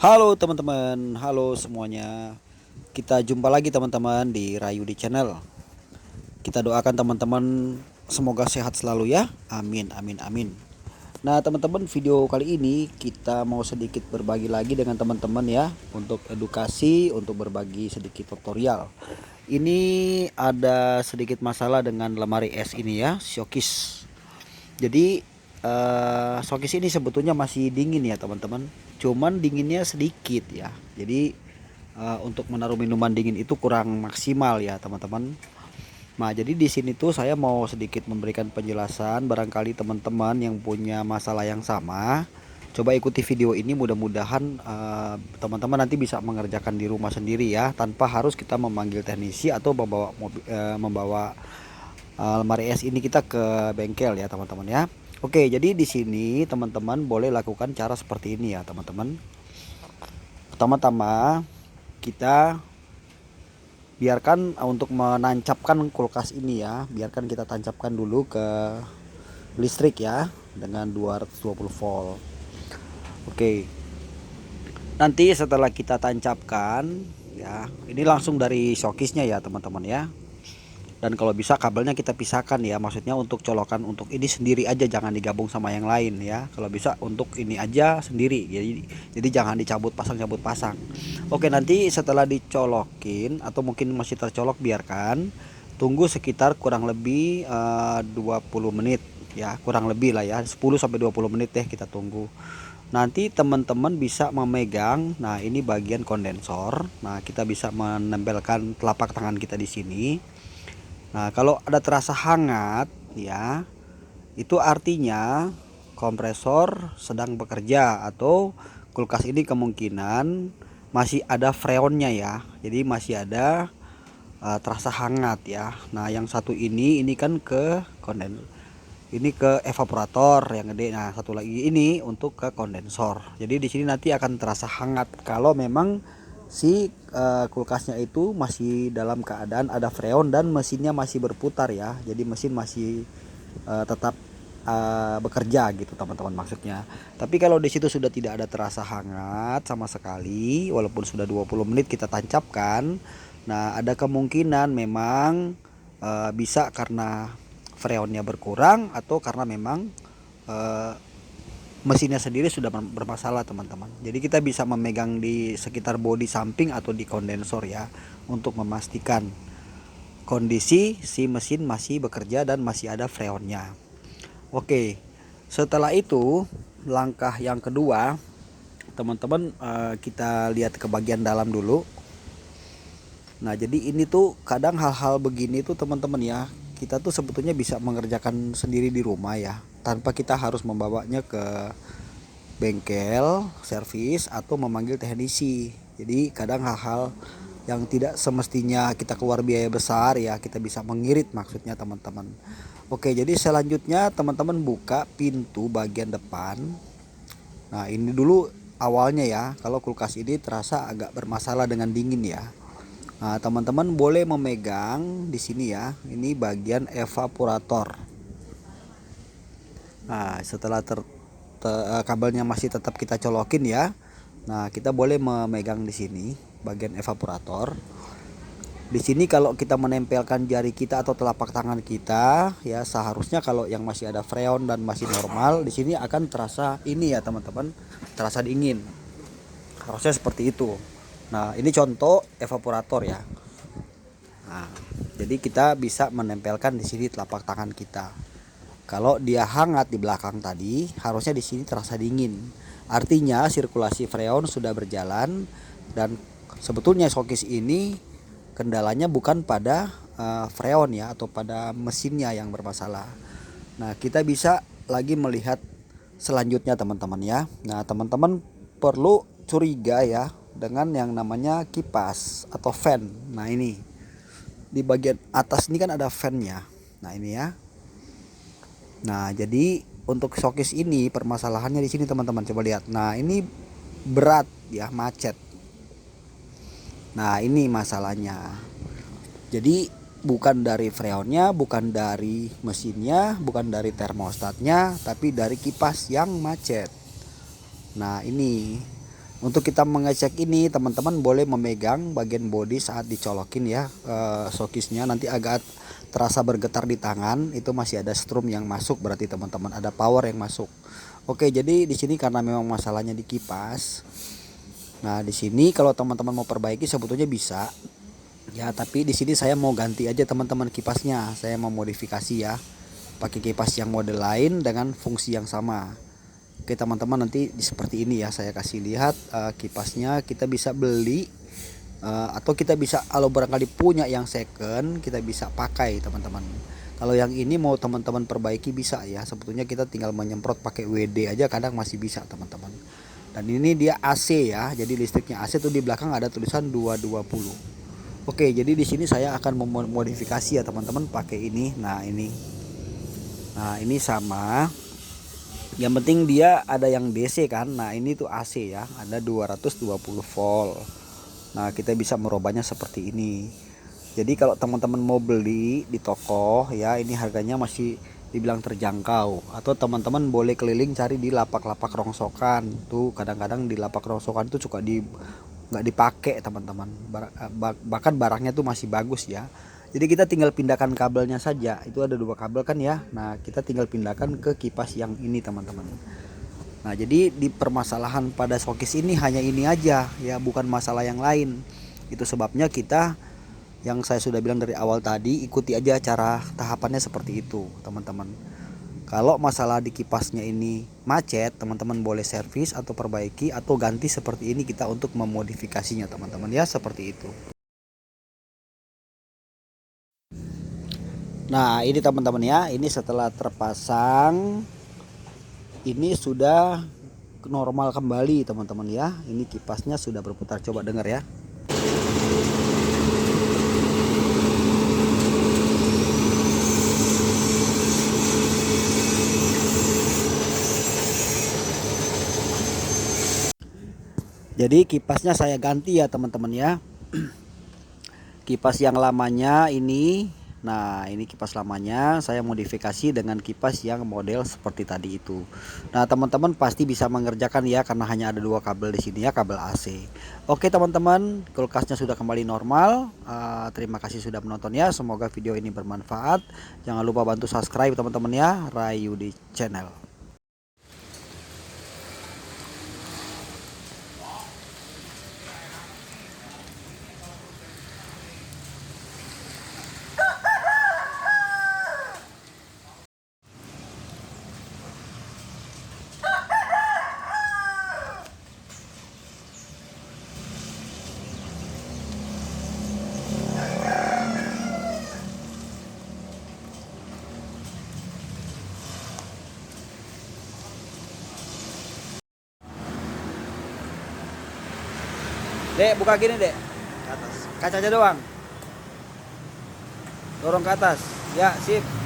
Halo teman-teman, halo semuanya. Kita jumpa lagi teman-teman di Rayu di Channel. Kita doakan teman-teman semoga sehat selalu ya. Amin, amin, amin. Nah teman-teman, video kali ini kita mau sedikit berbagi lagi dengan teman-teman ya, untuk edukasi, untuk berbagi sedikit tutorial. Ini ada sedikit masalah dengan lemari es ini ya, Showcase. Jadi showcase ini sebetulnya masih dingin ya teman-teman. Cuman dinginnya sedikit ya. Jadi untuk menaruh minuman dingin itu kurang maksimal ya teman-teman. Nah jadi di sini tuh saya mau sedikit memberikan penjelasan. Barangkali teman-teman yang punya masalah yang sama, coba ikuti video ini. Mudah-mudahan teman-teman nanti bisa mengerjakan di rumah sendiri ya, tanpa harus kita memanggil teknisi atau membawa lemari es ini kita ke bengkel ya teman-teman ya. Oke, jadi di sini teman-teman boleh lakukan cara seperti ini ya teman-teman. Pertama-tama kita biarkan untuk menancapkan kulkas ini ya, biarkan kita tancapkan dulu ke listrik ya dengan 220 volt. Oke. Nanti setelah kita tancapkan ya, ini langsung dari showcase-nya ya teman-teman ya. Dan kalau bisa kabelnya kita pisahkan ya, maksudnya untuk colokan untuk ini sendiri aja, jangan digabung sama yang lain ya. Kalau bisa untuk ini aja sendiri, jadi jangan dicabut pasang. Oke, nanti setelah dicolokin atau mungkin masih tercolok, biarkan tunggu sekitar kurang lebih 20 menit ya, kurang lebih lah ya, 10 sampai 20 menit deh kita tunggu. Nanti teman-teman bisa memegang, nah ini bagian kondensor. Nah, kita bisa menempelkan telapak tangan kita di sini. Nah, kalau ada terasa hangat ya, itu artinya kompresor sedang bekerja, atau kulkas ini kemungkinan masih ada freonnya ya. Jadi masih ada terasa hangat ya. Nah, yang satu ini kan ke ini ke evaporator yang gede. Nah, satu lagi ini untuk ke kondensor. Jadi di sini nanti akan terasa hangat kalau memang si kulkasnya itu masih dalam keadaan ada freon dan mesinnya masih berputar ya. Jadi mesin masih tetap bekerja gitu teman-teman maksudnya. Tapi kalau di situ sudah tidak ada terasa hangat sama sekali, walaupun sudah 20 menit kita tancapkan, nah ada kemungkinan memang bisa karena freonnya berkurang, atau karena memang eh, mesinnya sendiri sudah bermasalah teman-teman. Jadi kita bisa memegang di sekitar bodi samping atau di kondensor ya, untuk memastikan kondisi si mesin masih bekerja dan masih ada freonnya. Oke, setelah itu langkah yang kedua teman-teman, kita lihat ke bagian dalam dulu. Nah jadi ini tuh kadang hal-hal begini tuh teman-teman ya, kita tuh sebetulnya bisa mengerjakan sendiri di rumah ya, tanpa kita harus membawanya ke bengkel servis atau memanggil teknisi. Jadi kadang hal-hal yang tidak semestinya kita keluar biaya besar ya, kita bisa mengirit maksudnya teman-teman. Oke, jadi selanjutnya teman-teman buka pintu bagian depan. Nah ini dulu awalnya ya, kalau kulkas ini terasa agak bermasalah dengan dingin ya. Nah teman-teman boleh memegang di sini ya, ini bagian evaporator. Nah setelah kabelnya masih tetap kita colokin ya. Nah, kita boleh memegang di sini bagian evaporator. Di sini kalau kita menempelkan jari kita atau telapak tangan kita ya, seharusnya kalau yang masih ada freon dan masih normal, di sini akan terasa ini ya teman-teman, terasa dingin. Harusnya seperti itu. Nah, ini contoh evaporator ya. Nah, jadi kita bisa menempelkan di sini telapak tangan kita. Kalau dia hangat di belakang tadi, harusnya di sini terasa dingin. Artinya sirkulasi freon sudah berjalan, dan sebetulnya showcase ini kendalanya bukan pada freon ya, atau pada mesinnya yang bermasalah. Nah, kita bisa lagi melihat selanjutnya teman-teman ya. Nah, teman-teman perlu curiga ya dengan yang namanya kipas atau fan. Nah, ini di bagian atas ini kan ada fan-nya. Nah, ini ya. Nah, jadi untuk showcase ini permasalahannya di sini teman-teman, coba lihat. Nah, ini berat ya, macet. Nah, ini masalahnya. Jadi bukan dari freonnya, bukan dari mesinnya, bukan dari termostatnya, tapi dari kipas yang macet. Nah, ini. Untuk kita mengecek ini, teman-teman boleh memegang bagian bodi saat dicolokin ya, sokisnya nanti agak terasa bergetar di tangan, itu masih ada strum yang masuk, berarti teman-teman ada power yang masuk. Oke, jadi di sini karena memang masalahnya di kipas. Nah, di sini kalau teman-teman mau perbaiki sebetulnya bisa. Ya, tapi di sini saya mau ganti aja teman-teman kipasnya. Saya mau modifikasi ya. Pakai kipas yang model lain dengan fungsi yang sama. Oke teman-teman, nanti seperti ini ya saya kasih lihat kipasnya. Kita bisa beli atau kita bisa, kalau barangkali punya yang second, kita bisa pakai teman-teman. Kalau yang ini mau teman-teman perbaiki bisa ya, sebetulnya kita tinggal menyemprot pakai WD aja kadang masih bisa teman-teman. Dan ini dia AC ya, jadi listriknya AC tuh di belakang ada tulisan 220. Oke, jadi di sini saya akan memodifikasi ya teman-teman pakai ini. Nah ini sama. Yang penting dia ada yang DC kan. Nah ini tuh AC ya, ada 220 volt. Nah kita bisa merubahnya seperti ini. Jadi kalau teman-teman mau beli di toko ya, ini harganya masih dibilang terjangkau. Atau teman-teman boleh keliling cari di lapak-lapak rongsokan. Tuh kadang-kadang di lapak rongsokan tuh suka nggak dipakai teman-teman. Bahkan barangnya tuh masih bagus ya. Jadi kita tinggal pindahkan kabelnya saja. Itu ada dua kabel kan ya. Nah kita tinggal pindahkan ke kipas yang ini teman-teman. Nah jadi di permasalahan pada sokis ini hanya ini aja ya, bukan masalah yang lain. Itu sebabnya kita, yang saya sudah bilang dari awal tadi, ikuti aja cara tahapannya seperti itu teman-teman. Kalau masalah di kipasnya ini macet, teman-teman boleh servis atau perbaiki atau ganti seperti ini kita untuk memodifikasinya teman-teman ya, seperti itu. Nah ini teman-teman ya, ini setelah terpasang ini sudah normal kembali teman-teman ya. Ini kipasnya sudah berputar, coba dengar ya. Jadi kipasnya saya ganti ya teman-teman ya. Kipas yang lamanya ini, nah ini kipas lamanya saya modifikasi dengan kipas yang model seperti tadi itu. Nah teman-teman pasti bisa mengerjakan ya, karena hanya ada dua kabel di sini ya, kabel AC. Oke teman-teman, kulkasnya sudah kembali normal. Terima kasih sudah menonton ya, semoga video ini bermanfaat. Jangan lupa bantu subscribe teman-teman ya, Rayudi Channel. Dek, buka gini dek, ke atas, kacanya doang, dorong ke atas ya, sip.